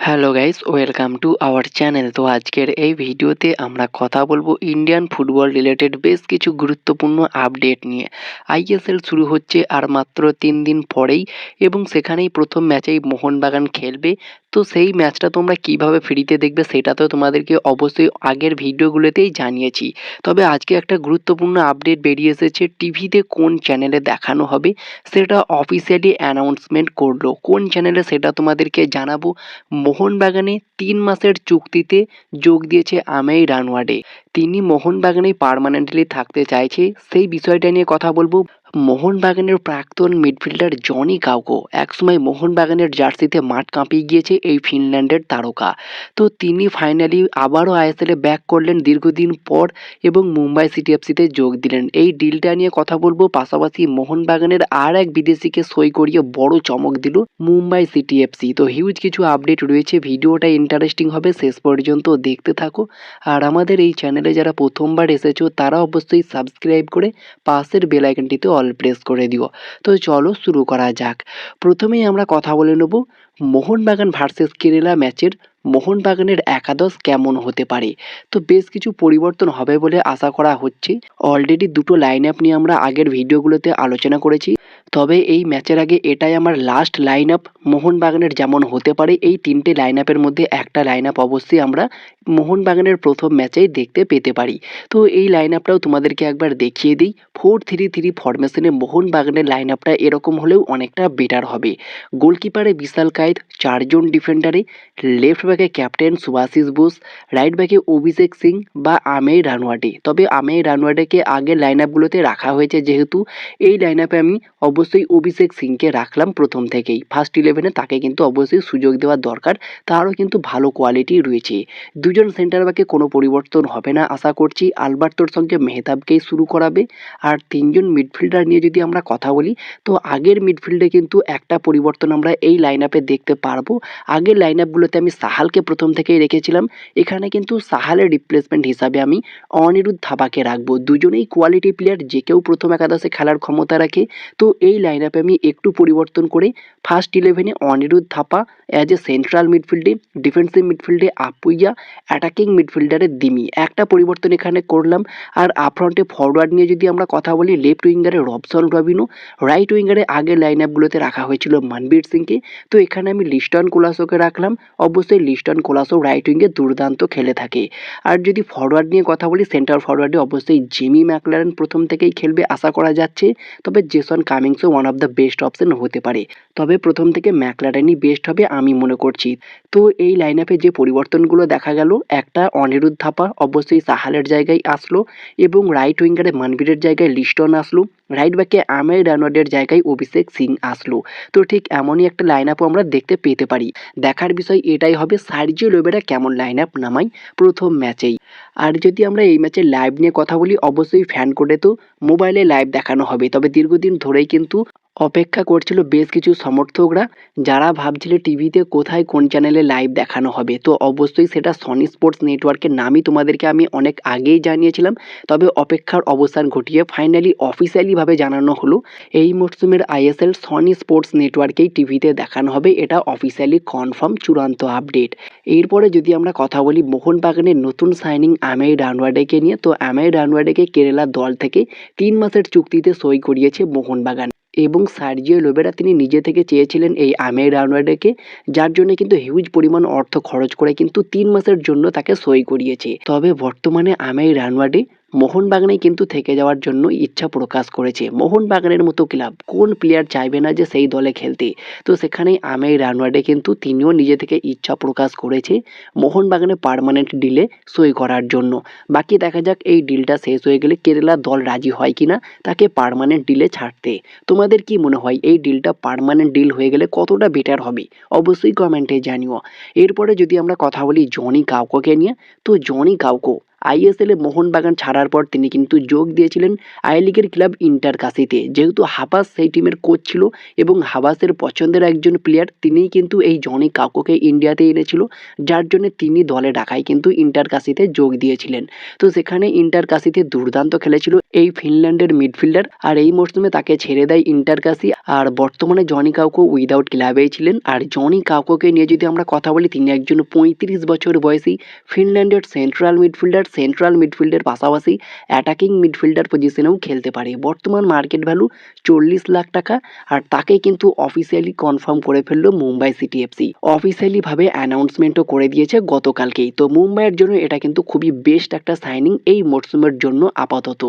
Hello guys, welcome to our channel. তো আজকের এই ভিডিওতে আমরা কথা বলবো ইন্ডিয়ান ফুটবল রিলেটেড বেশ কিছু গুরুত্বপূর্ণ আপডেট নিয়ে। আইএসএল শুরু হচ্ছে আর মাত্র 3 দিন পরেই, এবং সেখানেই প্রথম ম্যাচেই মোহনবাগান খেলবে। তো সেই ম্যাচটা তোমরা কিভাবে ফ্রিতে দেখবে সেটা তো তোমাদেরকে অবশ্যই আগের ভিডিওগুলোতেই জানিয়েছি। তবে আজকে একটা গুরুত্বপূর্ণ আপডেট বেরিয়ে এসেছে, টিভিতে কোন চ্যানেলে দেখানো হবে সেটা অফিসিয়ালি অ্যানাউন্সমেন্ট করলো। কোন চ্যানেলে সেটা তোমাদেরকে জানাবো। মোহনবাগানে 3 মাসের চুক্তিতে যোগ দিয়েছে আমেই রানওয়াডে। তিনি মোহনবাগানেই পার্মানেন্টলি থাকতে চাইছে, সেই বিষয়টা নিয়ে কথা বলবো। মোহনবাগানের প্রাক্তন মিডফিল্ডার জনি কাউকো একসময় মোহনবাগানের জার্সিতে মাঠ কাঁপিয়ে গিয়েছে এই ফিনল্যান্ডের তারকা। তো তিনি ফাইনালি আবারও আইএসএলে ব্যাক করলেন দীর্ঘদিন পর এবং মুম্বাই সিটি এফসিতে যোগ দিলেন। এই ডিলটা নিয়ে কথা বলবো, পাশাপাশি মোহনবাগানের আর এক বিদেশিকে সই করিয়ে বড় চমক দিল মুম্বাই সিটি এফসি। তো হিউজ কিছু আপডেট রয়েছে, ভিডিওটা ইন্টারেস্টিং হবে, শেষ পর্যন্ত দেখতে থাকো। আর আমাদের এই চ্যানেলে যারা প্রথমবার এসেছো তারা অবশ্যই সাবস্ক্রাইব করে পাশের বেল আইকনটিতে অল প্রেস করে দিও। তো চলো শুরু করা যাক। প্রথমেই আমরা কথা বলে নেব মোহনবাগান ভার্সেস কেরালা ম্যাচের মোহনবাগানের একাদশ কেমন হতে পারে। তো বেশ কিছু পরিবর্তন হবে বলে আশা করা হচ্ছে। অলরেডি দুটো লাইন আপ নিয়ে আমরা আগের ভিডিওগুলোতে আলোচনা করেছি, তবে এই ম্যাচের আগে এটাই আমার লাস্ট লাইন আপ মোহনবাগানের যেমন হতে পারে। এই তিনটে লাইন আপের মধ্যে একটা লাইন আপ অবশ্যই আমরা মোহনবাগানের প্রথম ম্যাচেই দেখতে পেতে পারি। তো এই লাইন আপটাও তোমাদেরকে একবার দেখিয়ে দিই। 4-3-3 ফরমেশনে মোহনবাগানের লাইন আপটা এরকম হলেও অনেকটা বেটার হবে। গোলকিপারে বিশাল কায়েত, 4জন ডিফেন্ডারে, লেফট ব্যাকে ক্যাপ্টেন সুভাশিস বোস, রাইট ব্যাকে অভিষেক সিং বা আমেই রানওয়াডে। তবে আমেই রানওয়াডেকে আগের লাইন আপগুলোতে রাখা হয়েছে, যেহেতু এই লাইন আপে আমি অবশ্যই অভিষেক সিংকে রাখলাম প্রথম থেকেই। ফার্স্ট 11-এ তাকে কিন্তু অবশ্যই সুযোগ দেওয়া দরকার, তারও কিন্তু ভালো কোয়ালিটি রয়েছে। দুজন সেন্টার ব্যাকে কোনো পরিবর্তন হবে না আশা করছি, আলবার্তোর সঙ্গে মেহতাবকেই শুরু করাবে। আর 3জন মিডফিল্ডার নিয়ে যদি আমরা কথা বলি, তো আগের মিডফিল্ডে কিন্তু একটা পরিবর্তন আমরা এই লাইন আপে দেখতে পারবো। আগের লাইন আপগুলোতে আমি সাহালকে প্রথম থেকেই রেখেছিলাম, এখানে কিন্তু সাহালের রিপ্লেসমেন্ট হিসাবে আমি অনিরুদ্ধ থাপাকে রাখবো। দুজনেই কোয়ালিটি প্লেয়ার, যে কেউ প্রথম একাদশে খেলার ক্ষমতা রাখে। তো এই লাইন আপে আমি একটু পরিবর্তন করে ফার্স্ট 11-এ Anirudh Thapa as a central মিডফিল্ডে, ডিফেন্সিভ মিডফিল্ডে আপুইয়া, অ্যাটাকিং মিডফিল্ডারে দিমি, একটা পরিবর্তন এখানে করলাম। আর আপফ্রন্টে ফরওয়ার্ড নিয়ে যদি আমরা কথা বলি, লেফট উইঙ্গারে রবসন রবিনো, রাইট উইঙ্গারে আগের লাইন আপগুলোতে রাখা হয়েছিল মনবীর সিংকে। তো এখানে আমি লিস্টন কোলাসোকে রাখলাম। অবশ্যই লিস্টন কোলাসো রাইট উইঙ্গে দুর্দান্ত খেলে থাকে। আর যদি ফরওয়ার্ড নিয়ে কথা বলি, সেন্টার ফরওয়ার্ডে অবশ্যই জিমি ম্যাকলারেন প্রথম থেকেই খেলবে আশা করা যাচ্ছে। তবে জেসন কামিংসও one of the best option হতে পারে, তবে প্রথম থেকে ম্যাকলারেনই বেস্ট হবে আমি মনে করছি। তো এই লাইন আপে যে পরিবর্তনগুলো দেখা গেল, একটা অনিরুদ্ধ থাপা অবশ্যই সাহালের জায়গায় আসলো, এবং রাইট উইঙ্গারে মনবীরের জায়গায় লিস্টন আসলো, রাইট ব্যাকে আমেই রানওয়াডের জায়গায় অভিষেক সিং আসলো। তো ঠিক এমনই একটা লাইন আপও আমরা দেখতে পেতে পারি। দেখার বিষয় এটাই হবে সার্জিও লোবেরা কেমন লাইন আপ নামাই প্রথম ম্যাচেই। আর যদি আমরা এই ম্যাচের লাইভ নিয়ে কথা বলি, অবশ্যই ফ্যান কোডে তো মোবাইলে লাইভ দেখানো হবে। তবে দীর্ঘদিন ধরেই কিন্তু অপেক্ষা করছিল বেশ কিছু সমর্থকরা, যারা ভাবছিল টিভিতে কোথায় কোন চ্যানেলে লাইভ দেখানো হবে। তো অবশ্যই সেটা সনি স্পোর্টস নেটওয়ার্কের নামই তোমাদেরকে আমি অনেক আগেই জানিয়েছিলাম। তবে অপেক্ষার অবসান ঘটিয়ে ফাইনালি অফিসিয়ালিভাবে জানানো হলো, এই মরশুমের আইএসএল সনি স্পোর্টস নেটওয়ার্কেই টিভিতে দেখানো হবে। এটা অফিসিয়ালি কনফার্ম, চূড়ান্ত আপডেট। এরপরে যদি আমরা কথা বলি মোহনবাগানের নতুন সাইনিং আমেই রানওয়াডেকে নিয়ে, তো আমেই রানওয়াডেকে কেরালা দল থেকে 3 মাসের চুক্তিতে সই করিয়েছে মোহনবাগান। এবং সার্জিও লোবেরা তিনি নিজে থেকে চেয়েছিলেন এই আমেই রানওয়াডেকে, যার জন্য কিন্তু হিউজ পরিমাণ অর্থ খরচ করে কিন্তু 3 মাসের জন্য তাকে সই করিয়েছে। তবে বর্তমানে আমেই রানওয়াডে মোহনবাগানে কিন্তু থেকে যাওয়ার জন্য ইচ্ছা প্রকাশ করেছে। মোহনবাগানের মতো ক্লাব কোন প্লেয়ার চাইবে না যে সেই দলে খেলতে। তো সেখানেই আমেই রানওয়াডে কিন্তু তিনিও নিজে থেকে ইচ্ছা প্রকাশ করেছে মোহনবাগানে পার্মানেন্ট ডিলে সই করার জন্য। বাকি দেখা যাক এই ডিলটা শেষ হয়ে গেলে কেরালা দল রাজি হয় কিনা তাকে পার্মানেন্ট ডিলে ছাড়তে। তোমাদের কি মনে হয় এই ডিলটা পার্মানেন্ট ডিল হয়ে গেলে কতটা বেটার হবে, অবশ্যই কমেন্টে জানিও। এরপরে যদি আমরা কথা বলি জনি কাউকোকে নিয়ে, তো জনি কাউকো আইএসএলে মোহনবাগান ছাড়ার পর তিনি কিন্তু যোগ দিয়েছিলেন আই লিগের ক্লাব ইন্টারকাসিতে। যেহেতু হাবাস সেই টিমের কোচ ছিল এবং হাবাসের পছন্দের একজন প্লেয়ার, তিনিই কিন্তু এই জনি কাউকোকে ইন্ডিয়াতে এনেছিল, যার জন্য তিনি দলে ডাকায় কিন্তু ইন্টারকাসিতে যোগ দিয়েছিলেন। তো সেখানে ইন্টারকাসিতে দুর্দান্ত খেলেছিল এই ফিনল্যান্ডের মিডফিল্ডার, আর এই মরশুমে তাকে ছেড়ে দেয় ইন্টারকাসি। আর বর্তমানে জনি কাউকো উইদাউট ক্লাবেই ছিলেন। আর জনি কাউকোকে নিয়ে যদি আমরা কথা বলি, তিনি একজন 35 বছর বয়সী ফিনল্যান্ডের সেন্ট্রাল মিডফিল্ডের পাশাপাশি অ্যাটাকিং মিডফিল্ডার পজিশনেও খেলতে পারে। বর্তমান মার্কেট ভ্যালু 40 লাখ টাকা। আর তাকে কিন্তু অফিসিয়ালি কনফার্ম করে ফেললো মুম্বাই সিটি এফসি, অফিসিয়ালি ভাবে অ্যানাউন্সমেন্টও করে দিয়েছে গতকালকেই। তো মুম্বাইয়ের জন্য এটা কিন্তু খুবই বেস্ট একটা সাইনিং এই মরশুমের জন্য আপাতত।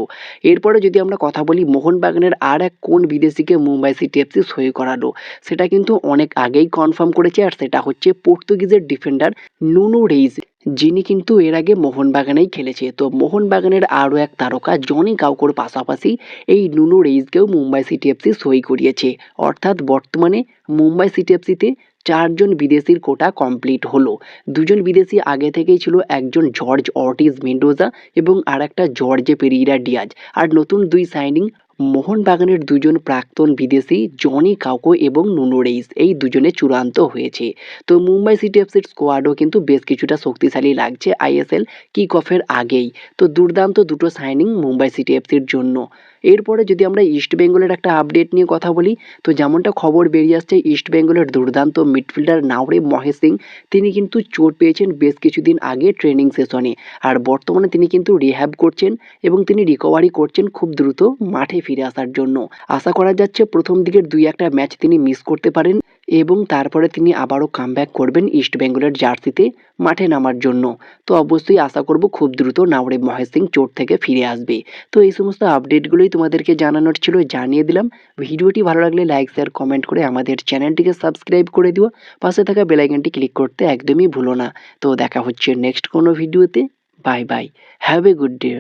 এরপরে যদি আমরা কথা বলি মোহনবাগানের আর এক কোন বিদেশিকে মুম্বাই সিটি এফসি সই করালো, সেটা কিন্তু অনেক আগেই কনফার্ম করেছে, আর সেটা হচ্ছে পর্তুগিজের ডিফেন্ডার নুনো রেইজ, যিনি কিন্তু এর আগে মোহনবাগানেই খেলেছে। তো মোহনবাগানের আরও এক তারকা জনি কাউকোর পাশাপাশি এই নুনো রেইজকেও মুম্বাই সিটি এফসি সই করিয়েছে। অর্থাৎ বর্তমানে মুম্বাই সিটি এফসিতে 4 জন বিদেশির কোটা কমপ্লিট হলো। 2 জন বিদেশি আগে থেকেই ছিল, একজন জর্জ অর্টিজ মেন্ডোজা এবং আর একটা জর্জে পেরিরা ডিয়াজ। আর নতুন 2 সাইনিং মোহনবাগানের 2 জন প্রাক্তন বিদেশি জনি কাউকো এবং নুনো রেইজ, এই দুজনে চূড়ান্ত হয়েছে। তো মুম্বাই সিটি এফসির স্কোয়াডও কিন্তু বেশ কিছুটা শক্তিশালী লাগছে আইএসএল কিক অফের আগেই। তো দুর্দান্ত দুটো সাইনিং মুম্বাই সিটি এফসির জন্য। এরপরে যদি আমরা ইস্ট বেঙ্গলের একটা আপডেট নিয়ে কথা বলি, তো যেমনটা খবর বেরিয়ে আসছে, ইস্ট বেঙ্গলের দুর্দান্ত মিডফিল্ডার নাওরেম মহেশ সিং, তিনি কিন্তু চোট পেয়েছেন বেশ কিছুদিন আগে ট্রেনিং সেশনে। আর বর্তমানে তিনি কিন্তু রিহ্যাব করছেন এবং তিনি রিকভারি করছেন খুব দ্রুত মাঠে ফিরে আসার জন্য। আশা করা যাচ্ছে প্রথম দিকের 2-1টা ম্যাচ তিনি মিস করতে পারেন এবং তারপরে তিনি আবারও কামব্যাক করবেন ইস্ট বেঙ্গলের জার্সিতে মাঠে নামার জন্য। তো অবশ্যই আশা করব খুব দ্রুত নাওরেম মহেশ সিং চোট থেকে ফিরে আসবে। তো এই সমস্ত আপডেটগুলোই তোমাদেরকে জানানোর ছিল, জানিয়ে দিলাম। ভিডিওটি ভালো লাগলে লাইক শেয়ার কমেন্ট করে আমাদের চ্যানেলটিকে সাবস্ক্রাইব করে দিও। পাশে থাকা বেল আইকনটি ক্লিক করতে একদমই ভুলো না। তো দেখা হচ্ছে নেক্সট কোনো ভিডিওতে। Bye bye, have a good day.